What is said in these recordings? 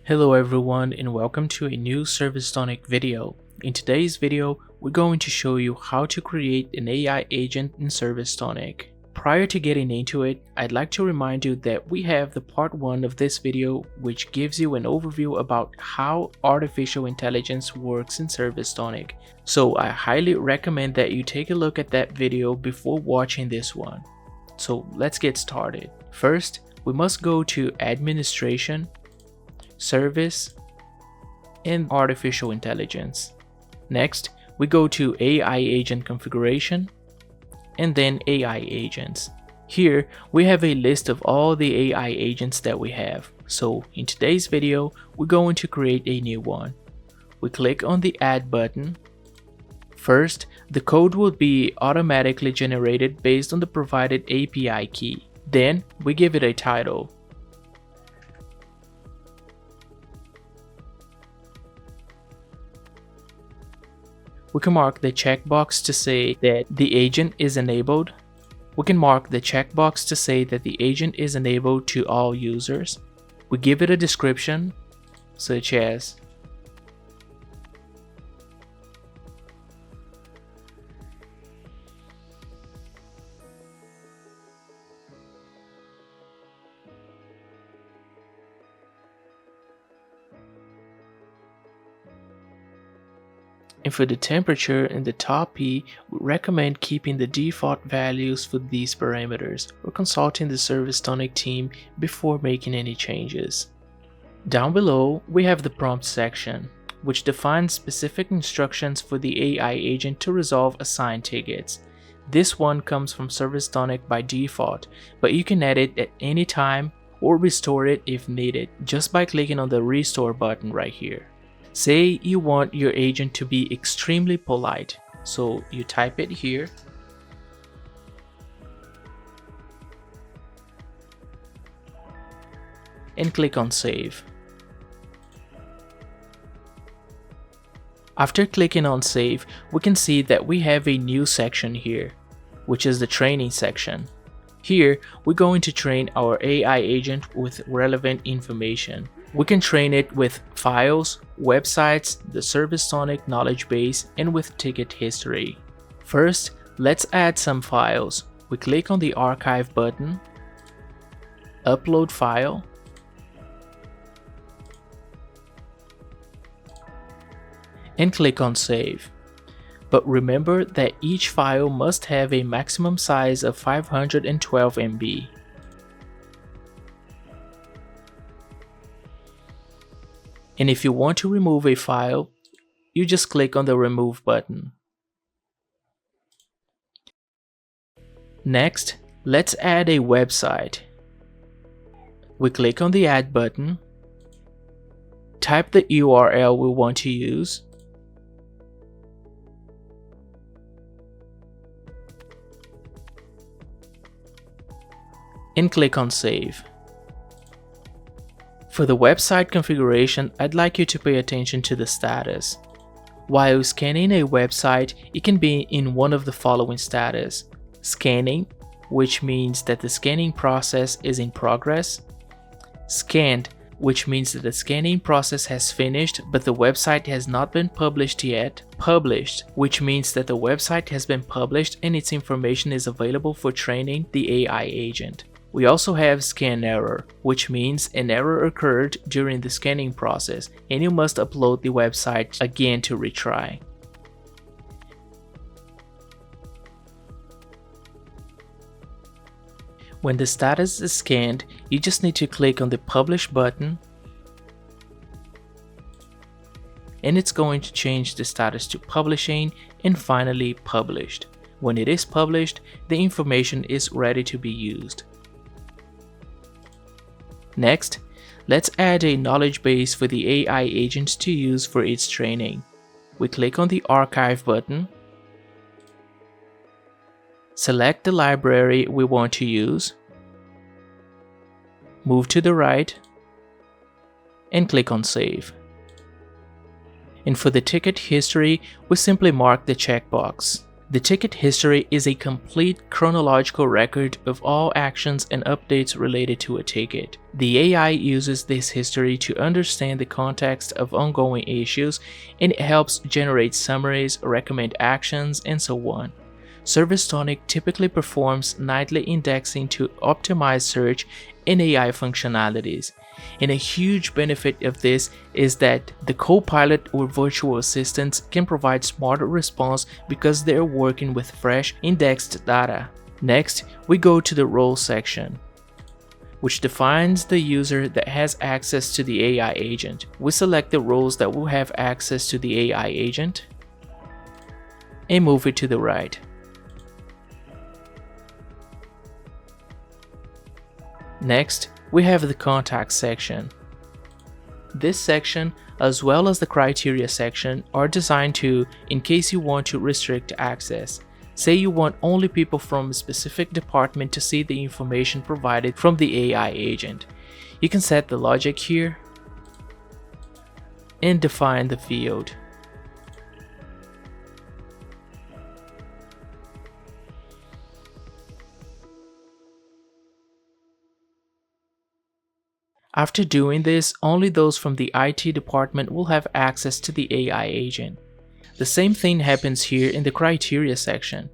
Hello everyone and welcome to a new ServiceTonic video. In today's video, we're going to show you how to create an AI agent in ServiceTonic. Prior to getting into it, I'd like to remind you that we have the part 1 of this video, which gives you an overview about how artificial intelligence works in ServiceTonic. So I highly recommend that you take a look at that video before watching this one. So let's get started. First, we must go to Administration, Service, and Artificial Intelligence. Next, we go to AI Agent Configuration, and then AI Agents. Here, we have a list of all the AI agents that we have. So in today's video, we're going to create a new one. We click on the Add button. First, the code will be automatically generated based on the provided API key. Then, we give it a title. We can mark the checkbox to say that the agent is enabled. We can mark the checkbox to say that the agent is enabled to all users. We give it a description, such as and for the temperature in the top P, we recommend keeping the default values for these parameters or consulting the ServiceTonic team before making any changes. Down below, we have the prompt section, which defines specific instructions for the AI agent to resolve assigned tickets. This one comes from ServiceTonic by default, but you can add it at any time or restore it if needed just by clicking on the Restore button right here. Say you want your agent to be extremely polite, so you type it here. And click on Save. After clicking on Save, we can see that we have a new section here, which is the training section. Here, we're going to train our AI agent with relevant information. We can train it with files, websites, the ServiceTonic knowledge base, and with ticket history. First, let's add some files. We click on the Archive button, Upload File, and click on Save. But remember that each file must have a maximum size of 512 MB. And if you want to remove a file, you just click on the Remove button. Next, let's add a website. We click on the Add button, type the URL we want to use, and click on Save. For the website configuration, I'd like you to pay attention to the status. While scanning a website, it can be in one of the following status: scanning, which means that the scanning process is in progress; scanned, which means that the scanning process has finished but the website has not been published yet; published, which means that the website has been published and its information is available for training the AI agent. We also have scan error, which means an error occurred during the scanning process and you must upload the website again to retry. When the status is scanned, you just need to click on the Publish button and it's going to change the status to Publishing and finally Published. When it is published, the information is ready to be used. Next, let's add a knowledge base for the AI agent to use for its training. We click on the Archive button, select the library we want to use, move to the right, and click on Save. And for the ticket history, we simply mark the checkbox. The ticket history is a complete chronological record of all actions and updates related to a ticket. The AI uses this history to understand the context of ongoing issues, and it helps generate summaries, recommend actions, and so on. ServiceTonic typically performs nightly indexing to optimize search and AI functionalities. And a huge benefit of this is that the Copilot or virtual assistants can provide smarter response because they're working with fresh indexed data. Next, we go to the roles section, which defines the user that has access to the AI agent. We select the roles that will have access to the AI agent and move it to the right. Next, we have the contact section. This section, as well as the criteria section, are designed to, in case you want to restrict access. Say you want only people from a specific department to see the information provided from the AI agent. You can set the logic here and define the field. After doing this, only those from the IT department will have access to the AI agent. The same thing happens here in the criteria section.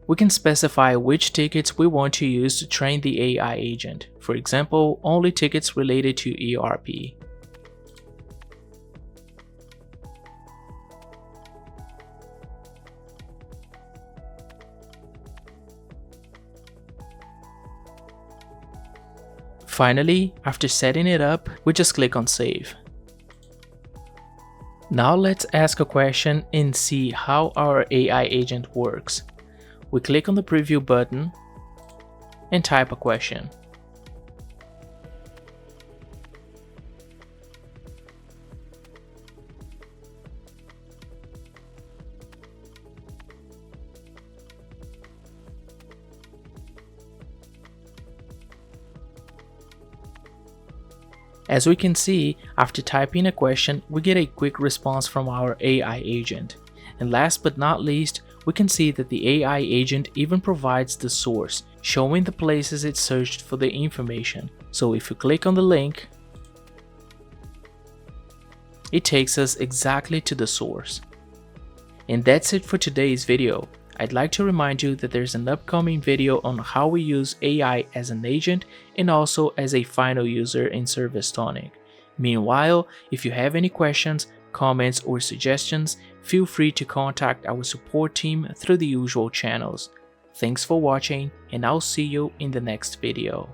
We can specify which tickets we want to use to train the AI agent. For example, only tickets related to ERP. Finally, after setting it up, we just click on Save. Now let's ask a question and see how our AI agent works. We click on the Preview button and type a question. As we can see, after typing a question, we get a quick response from our AI agent. And last but not least, we can see that the AI agent even provides the source, showing the places it searched for the information. So if you click on the link, it takes us exactly to the source. And that's it for today's video. I'd like to remind you that there's an upcoming video on how we use AI as an agent and also as a final user in ServiceTonic. Meanwhile, if you have any questions, comments, or suggestions, feel free to contact our support team through the usual channels. Thanks for watching, and I'll see you in the next video.